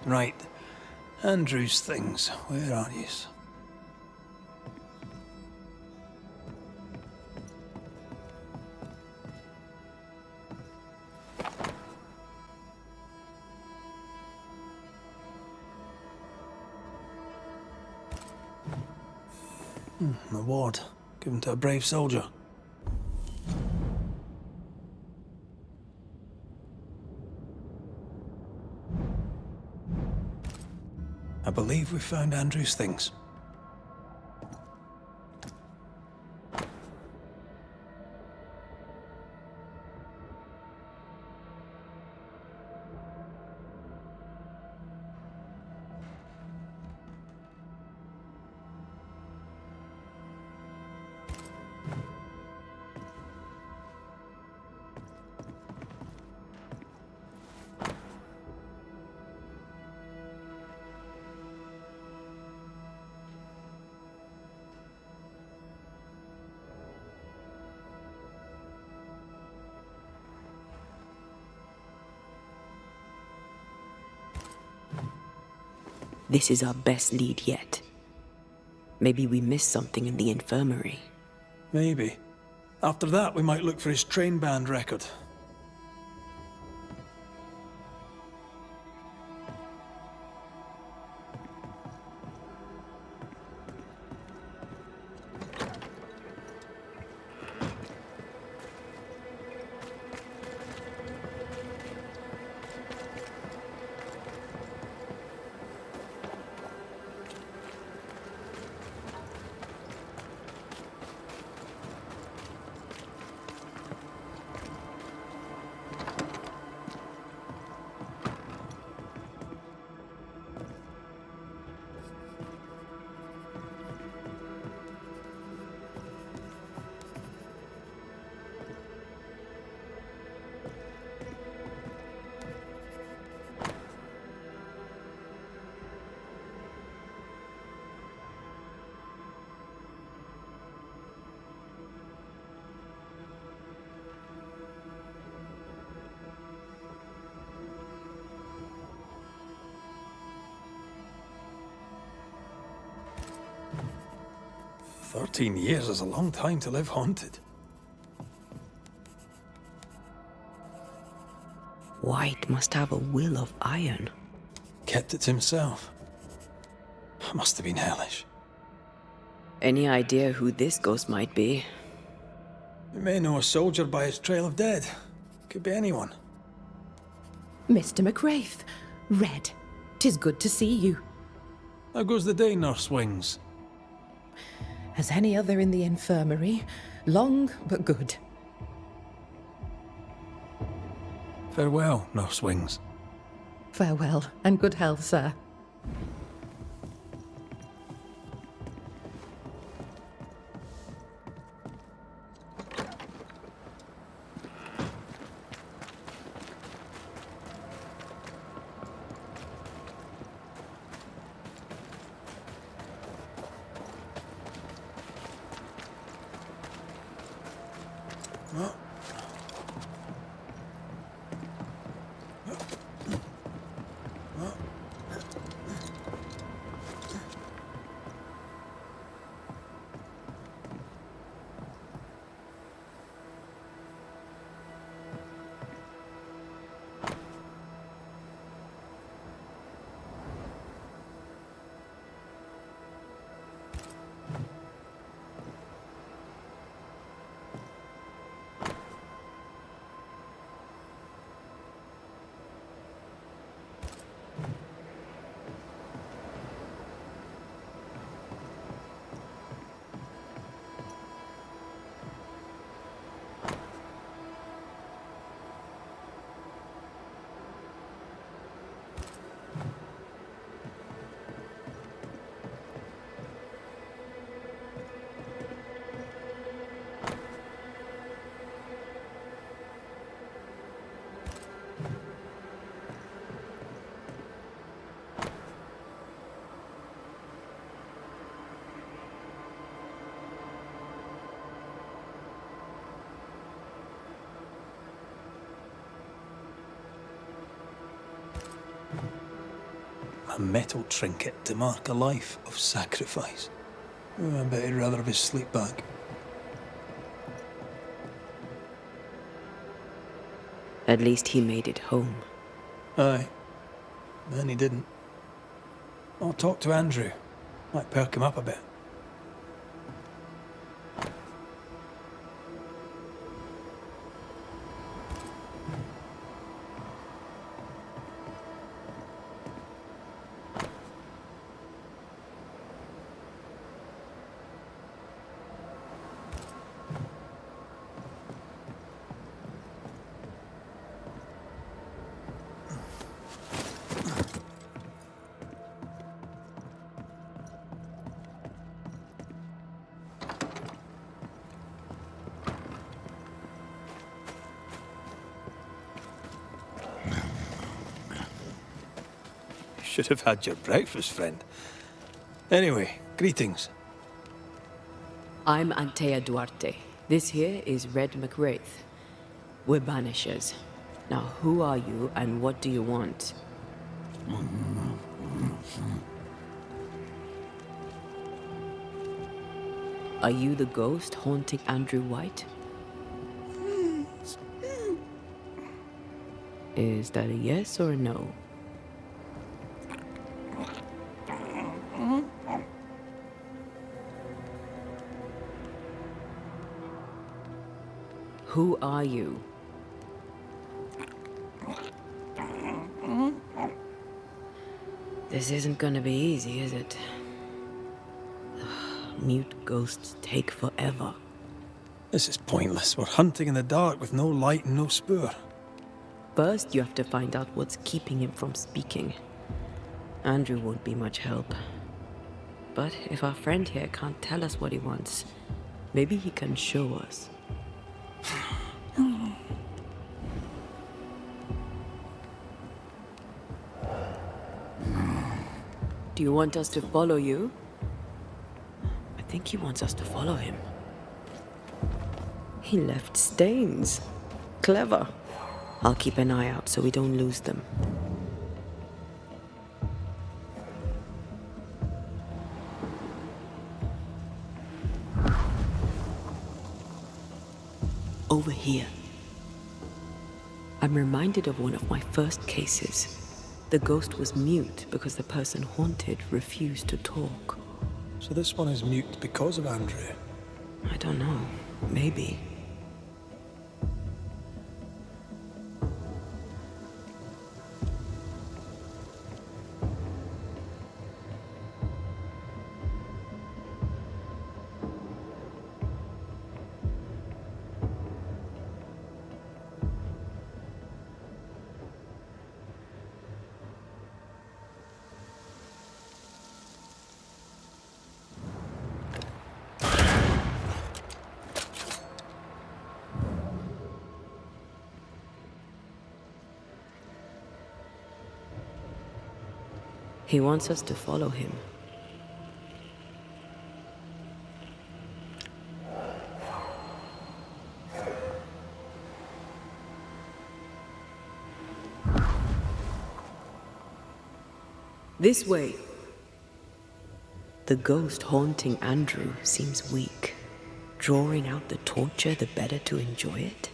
Right. Andrew's things. Where are yous? An award given to a brave soldier. I believe we found Andrew's things. This is our best lead yet. Maybe we missed something in the infirmary. Maybe. After that, we might look for his train band record. "13 years is a long time to live haunted." White must have a will of iron. Kept it himself. Must have been hellish. Any idea who this ghost might be? We may know a soldier by his trail of dead. Could be anyone. Mr. McWraith, Red, 'tis good to see you. How goes the day, Nurse Wings? As any other in the infirmary, long but good. Farewell, Nurse Wings. Farewell, and good health, sir. A metal trinket to mark a life of sacrifice. Oh, I bet he'd rather have his sleep bag. At least he made it home. Aye. Then he didn't. I'll talk to Andrew. Might perk him up a bit. Should have had your breakfast, friend. Anyway, greetings. I'm Antea Duarte. This here is Red McWraith. We're Banishers. Now, who are you and what do you want? Are you the ghost haunting Andrew White? Is that a yes or a no? Who are you? This isn't gonna be easy, is it? Mute ghosts take forever. This is pointless. We're hunting in the dark with no light and no spoor. First, you have to find out what's keeping him from speaking. Andrew won't be much help. But if our friend here can't tell us what he wants, maybe he can show us. Do you want us to follow you? I think he wants us to follow him. He left stains. Clever. I'll keep an eye out so we don't lose them. Over here. I'm reminded of one of my first cases. The ghost was mute because the person haunted refused to talk. So this one is mute because of Andrew? I don't know. Maybe. He wants us to follow him. This way. The ghost haunting Andrew seems weak. Drawing out the torture the better to enjoy it?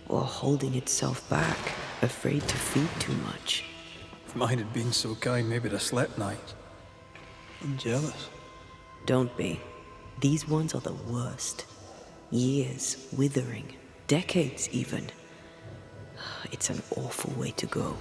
Or holding itself back, afraid to feed too much? If mine had been so kind, maybe I'd have slept nights. I'm jealous. Don't be. These ones are the worst. Years withering, decades even. It's an awful way to go.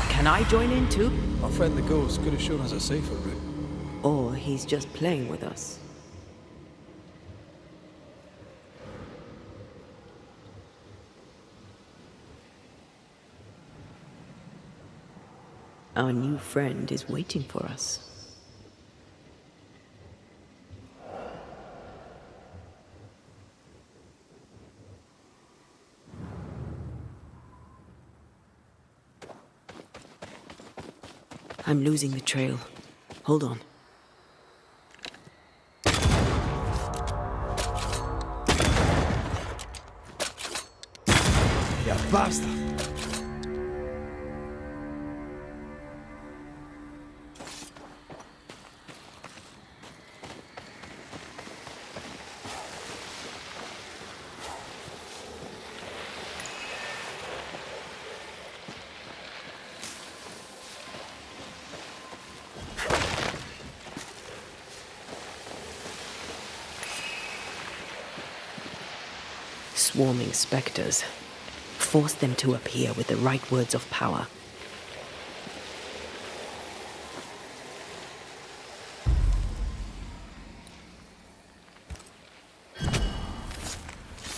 Can I join in too? Our friend the ghost could have shown us a safer route. Or he's just playing with us. Our new friend is waiting for us. I'm losing the trail. Hold on. Ya basta! Swarming specters. Force them to appear with the right words of power.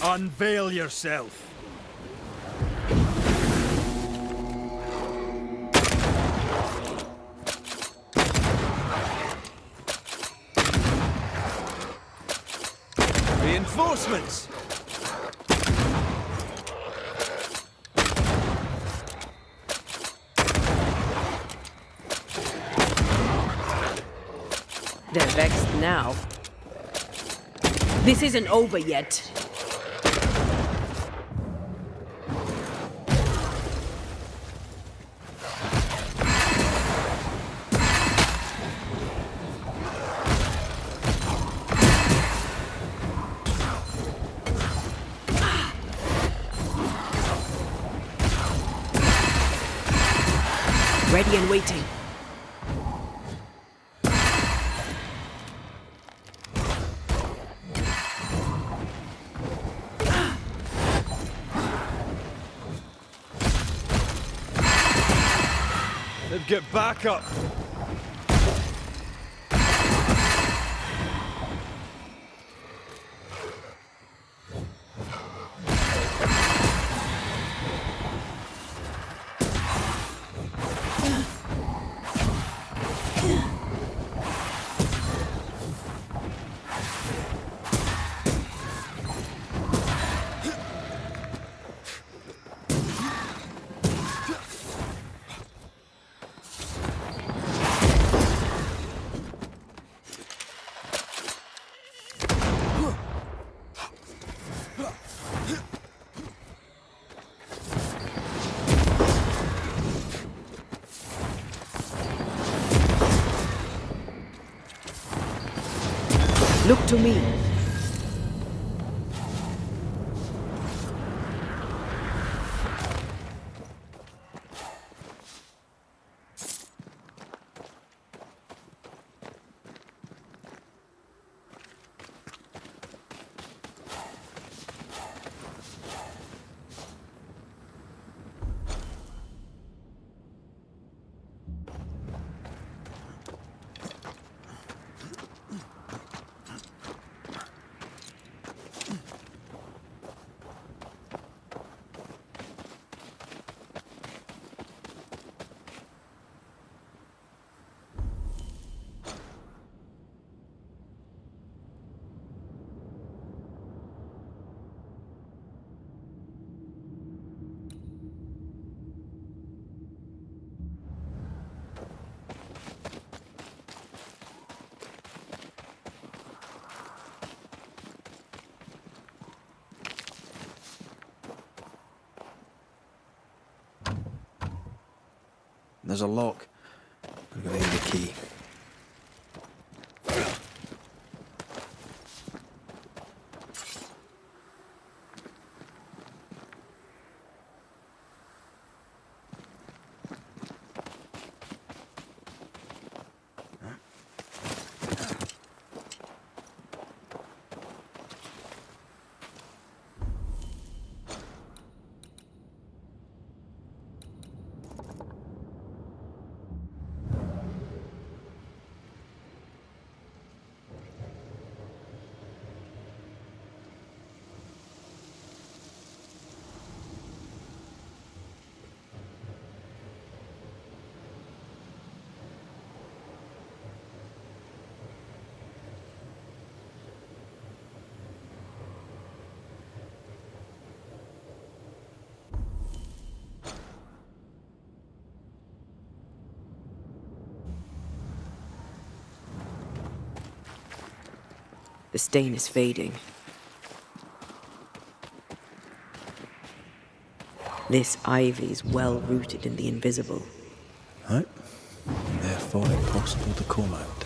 Unveil yourself! Reinforcements! They're vexed now. This isn't over yet. Ready and waiting. They'd get back up! Look to me. There's a lock. I'm gonna need a key. The stain is fading. This ivy is well rooted in the invisible. Right. Therefore impossible to call out.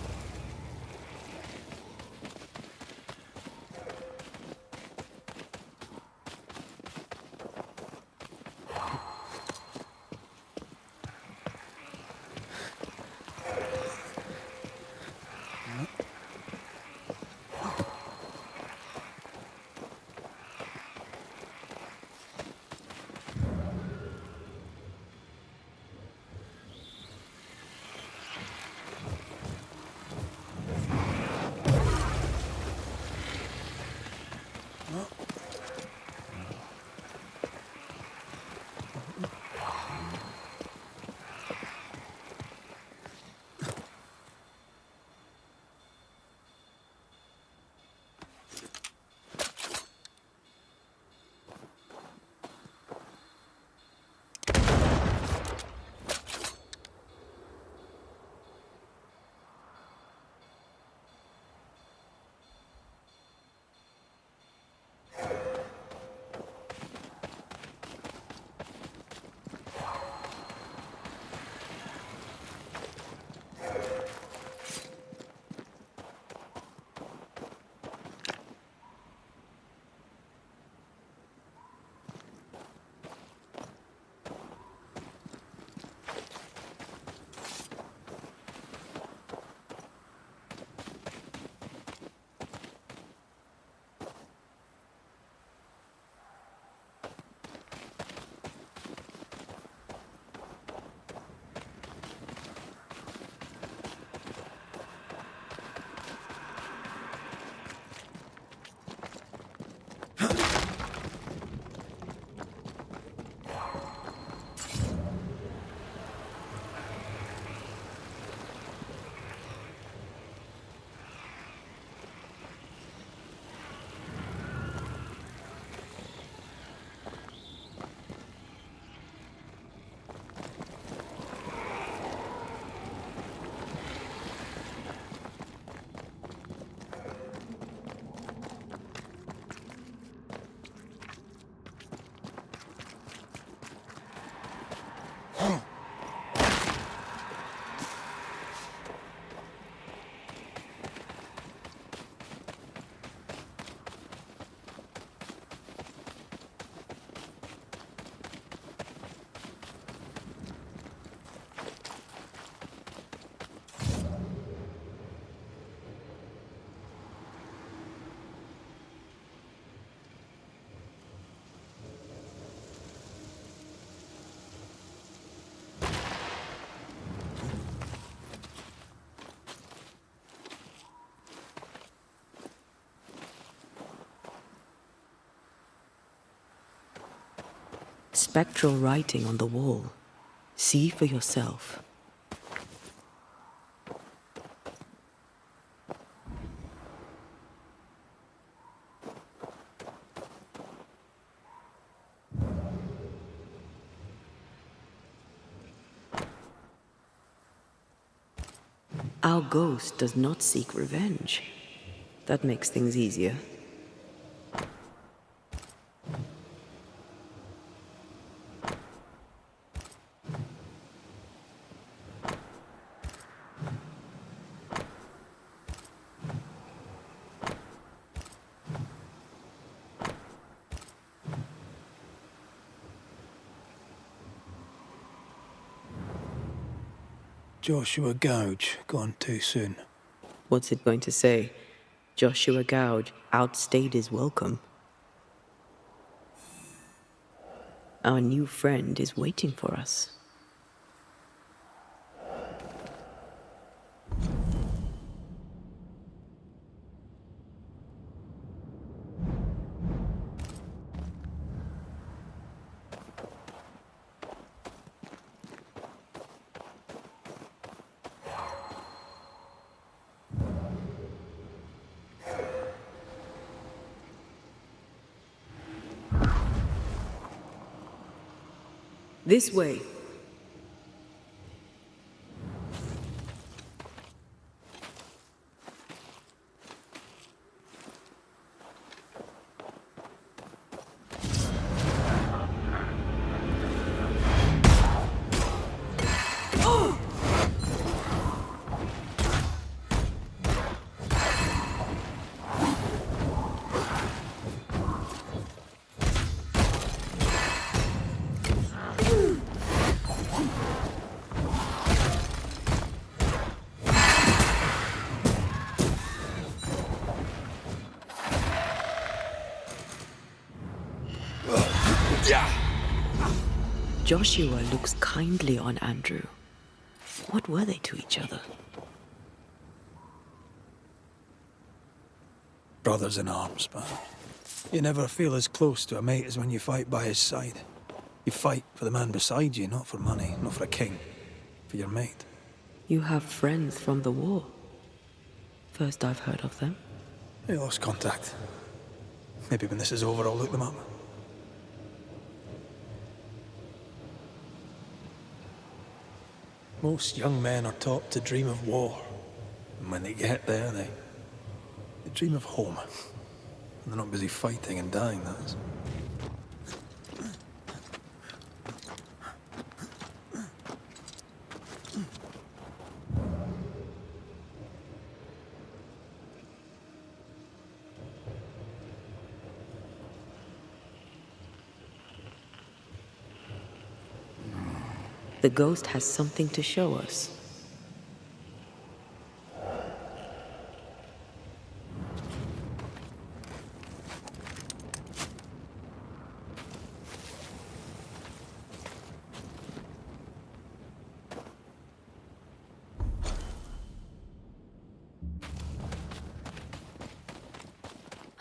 Spectral writing on the wall. See for yourself. Our ghost does not seek revenge. That makes things easier. Joshua Gouge, gone too soon. What's it going to say? Joshua Gouge outstayed his welcome. Our new friend is waiting for us. This way. Joshua looks kindly on Andrew. What were they to each other? Brothers in arms, man. You never feel as close to a mate as when you fight by his side. You fight for the man beside you, not for money, not for a king. For your mate. You have friends from the war. First I've heard of them. They lost contact. Maybe when this is over, I'll look them up. Most young men are taught to dream of war. And when they get there, they dream of home. And they're not busy fighting and dying, that is. The ghost has something to show us.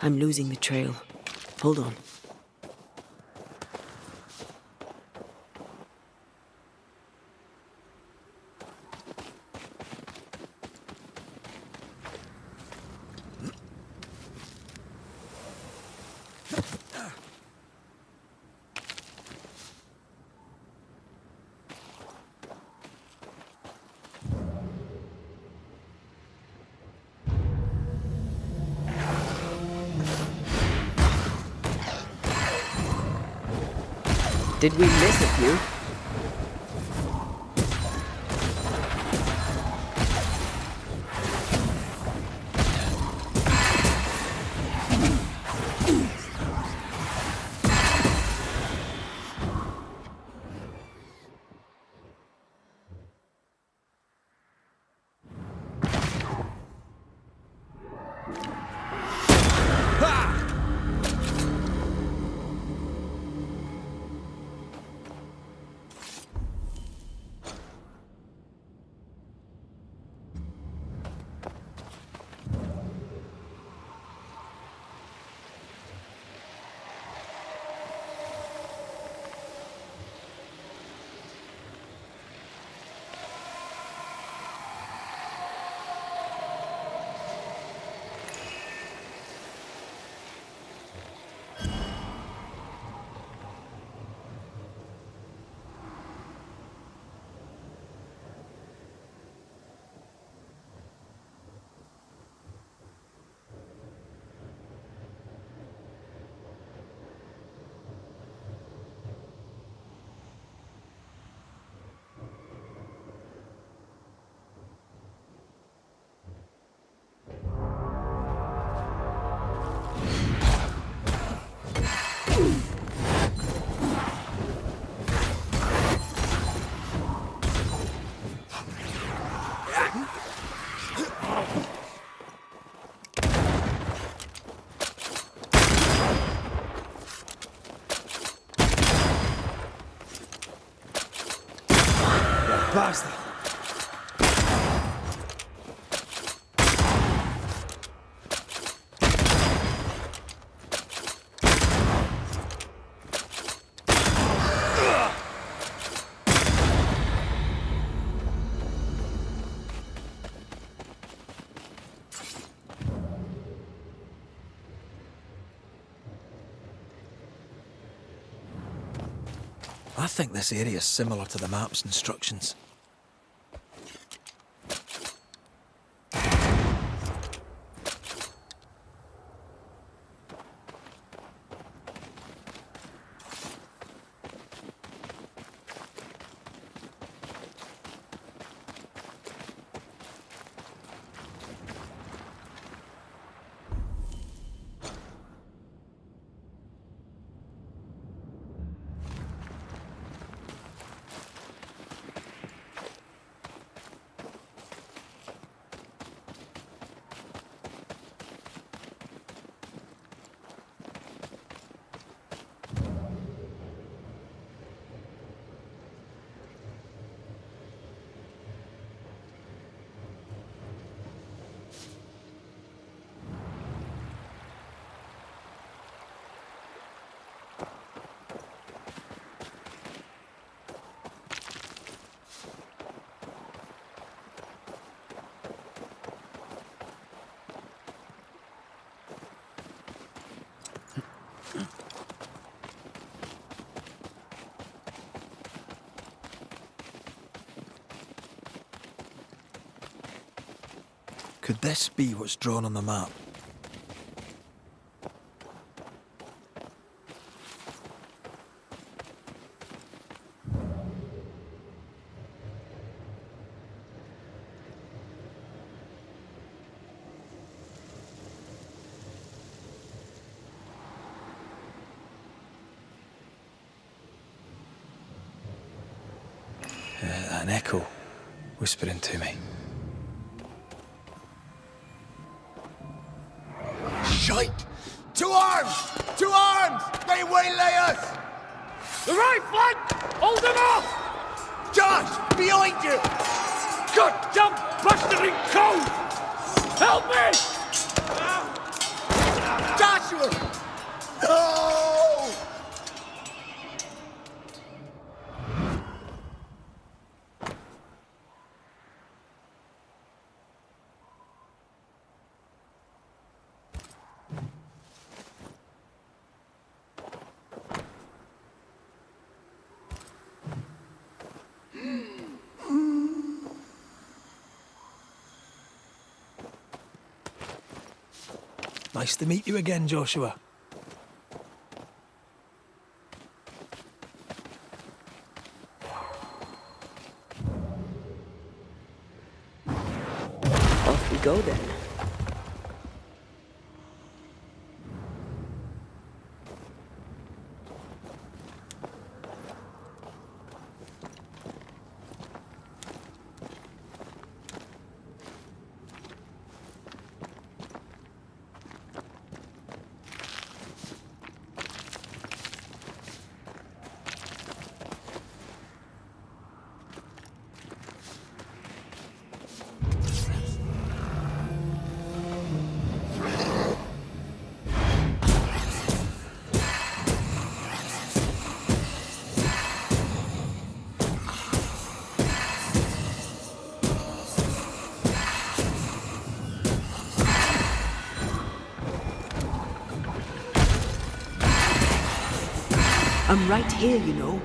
I'm losing the trail. Hold on. Did we miss a few? Bastard! I think this area is similar to the map's instructions. Could this be what's drawn on the map? An echo whispering to me. Shite! To arms! To arms! They waylay us! The right flank! Hold them off! Josh! Behind you! Goddamn blustering cold! Help me! Joshua! No! Nice to meet you again, Joshua. Off we go then. I'm right here, you know.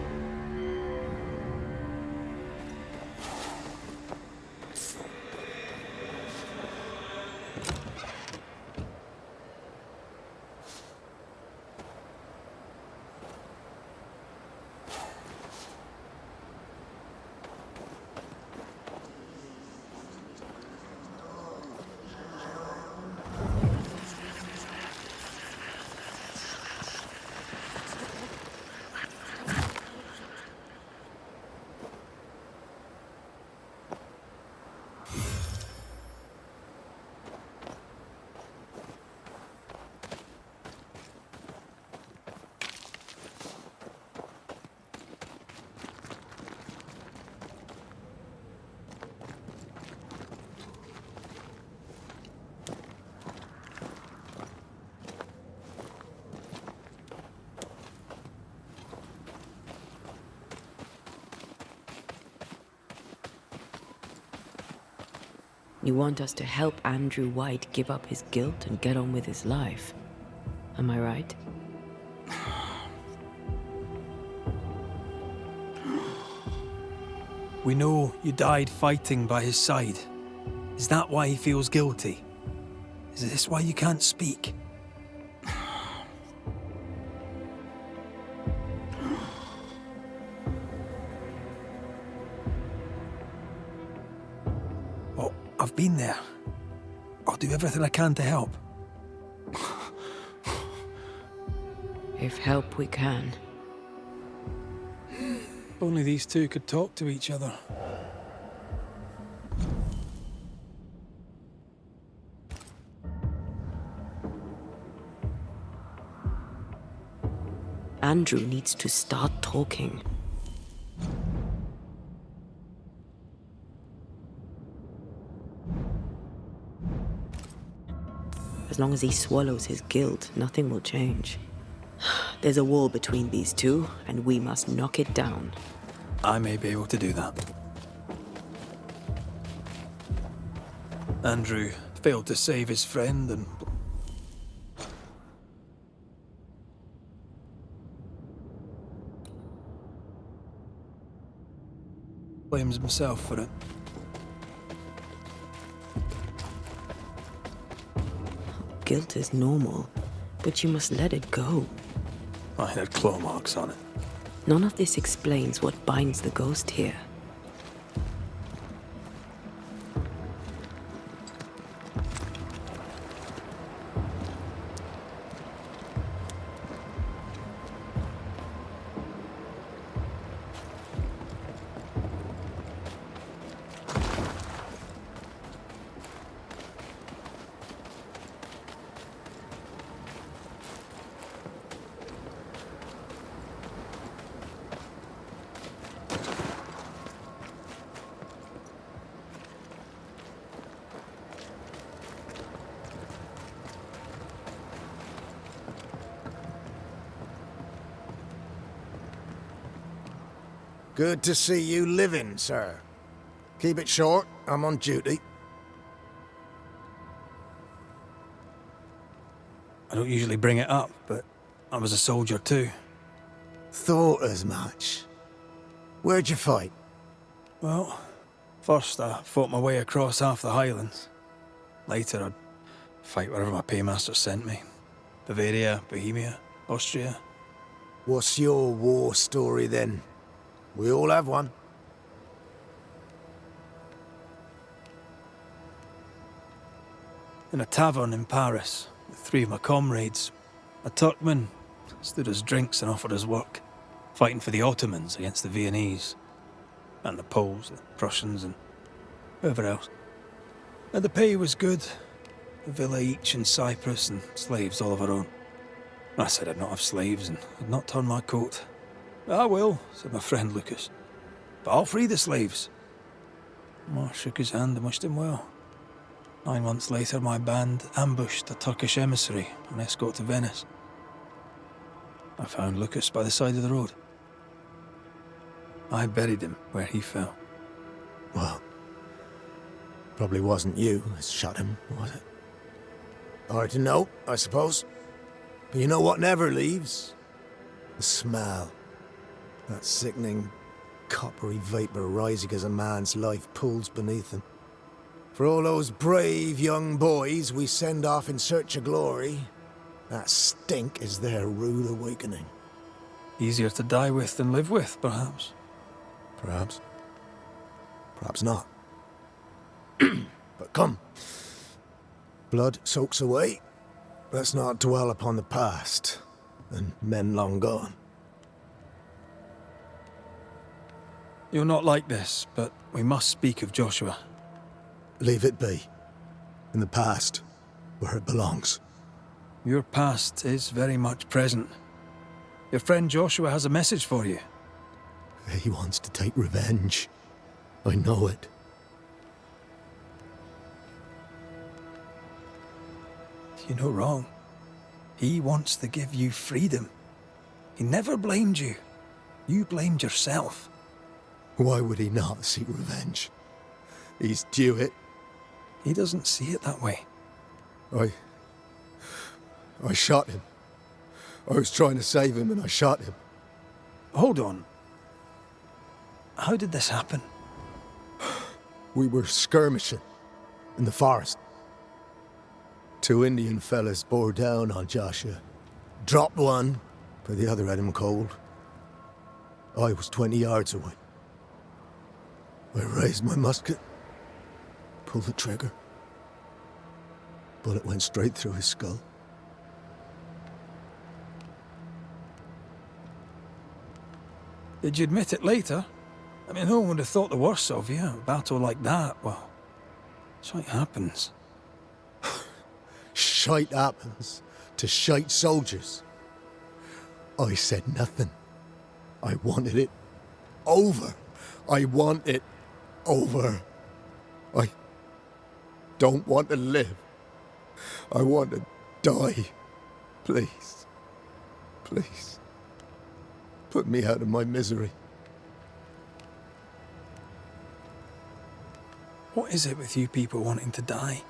You want us to help Andrew White give up his guilt and get on with his life. Am I right? We know you died fighting by his side. Is that why he feels guilty? Is this why you can't speak? Oh, I've been there. I'll do everything I can to help. If help we can. Only these two could talk to each other. Andrew needs to start talking. As long as he swallows his guilt, nothing will change. There's a wall between these two, and we must knock it down. I may be able to do that. Andrew failed to save his friend and blames himself for it. guilt is normal, but you must let it go. I had claw marks on it. None of this explains what binds the ghost here. Good to see you living, sir. Keep it short, I'm on duty. I don't usually bring it up, but I was a soldier too. Thought as much. Where'd you fight? Well, first I fought my way across half the Highlands. Later I'd fight wherever my paymaster sent me. Bavaria, Bohemia, Austria. What's your war story then? We all have one. In a tavern in Paris, with 3 of my comrades, a Turkman stood us drinks and offered us work, fighting for the Ottomans against the Viennese, and the Poles, the Prussians, and whoever else. And the pay was good, a villa each in Cyprus and slaves all of our own. I said I'd not have slaves and I'd not turn my coat. "I will," said my friend Lucas, "but I'll free the slaves." I shook his hand and wished him well. 9 months later, my band ambushed a Turkish emissary on escort to Venice. I found Lucas by the side of the road. I buried him where he fell. Well, probably wasn't you that shot him, was it? Hard to know, I suppose. But you know what never leaves? The smell. That sickening, coppery vapour rising as a man's life pools beneath him. For all those brave young boys we send off in search of glory, that stink is their rude awakening. Easier to die with than live with, perhaps. Perhaps. Perhaps not. But come. Blood soaks away. Let's not dwell upon the past, and men long gone. You're not like this, but we must speak of Joshua. Leave it be. In the past, where it belongs. Your past is very much present. Your friend Joshua has a message for you. He wants to take revenge. I know it. You're no wrong. He wants to give you freedom. He never blamed you. You blamed yourself. Why would he not seek revenge? He's due it. He doesn't see it that way. I shot him. I was trying to save him and I shot him. Hold on. How did this happen? We were skirmishing in the forest. 2 Indian fellas bore down on Joshua. Dropped one, but the other had him cold. I was 20 yards away. I raised my musket, pulled the trigger. Bullet went straight through his skull. Did you admit it later? I mean, no one would have thought the worst of you. A battle like that, well, shite happens. Shite happens to shite soldiers. I said nothing. I wanted it over. I want it over. I don't want to live. I want to die. Please. Please. Put me out of my misery. What is it with you people wanting to die?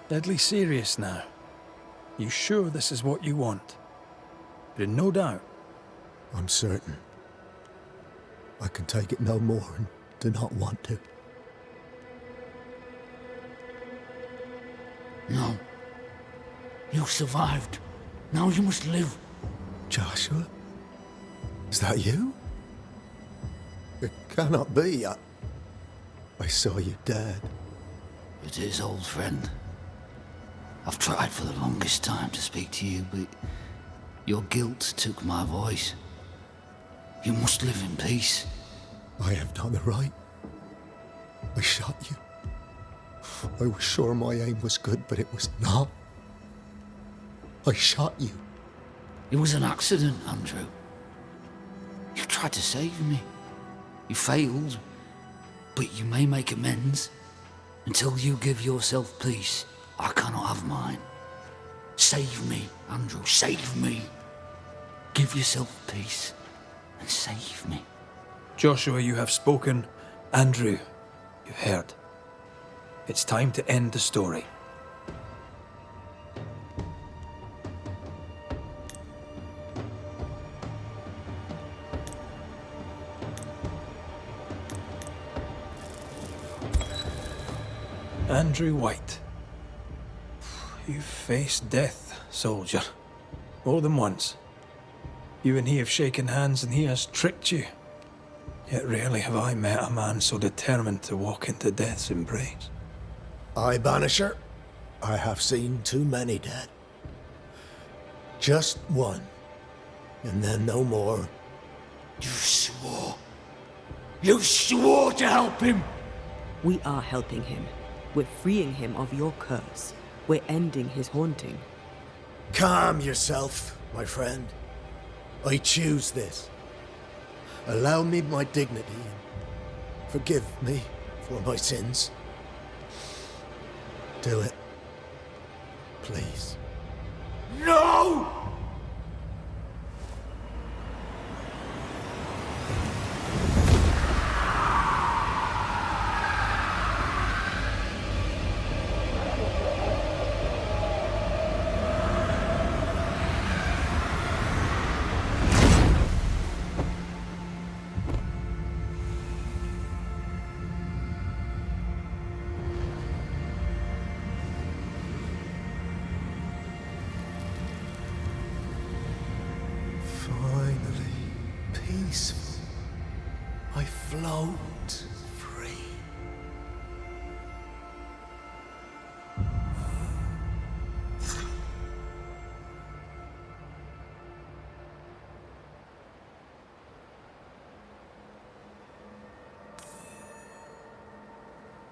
Deadly serious now. You sure this is what you want? You're in no doubt. I'm certain. I can take it no more and do not want to. No. You survived. Now you must live. Joshua? Is that you? It cannot be. I saw you dead. It is, old friend. I've tried for the longest time to speak to you, but your guilt took my voice. You must live in peace. I have done the right. I shot you. I was sure my aim was good, but it was not. I shot you. It was an accident, Andrew. You tried to save me. You failed, but you may make amends. Until you give yourself peace, I cannot have mine. Save me, Andrew, save me. Give yourself peace and save me. Joshua, you have spoken. Andrew, you've heard. It's time to end the story. Andrew White. You've faced death, soldier. More than once. You and he have shaken hands and he has tricked you. Yet rarely have I met a man so determined to walk into death's embrace. I, Banisher, I have seen too many dead. Just one, and then no more. You swore. You swore to help him. We are helping him. We're freeing him of your curse. We're ending his haunting. Calm yourself, my friend. I choose this. Allow me my dignity and forgive me for my sins. Do it. Please. No! Finally, peaceful. I float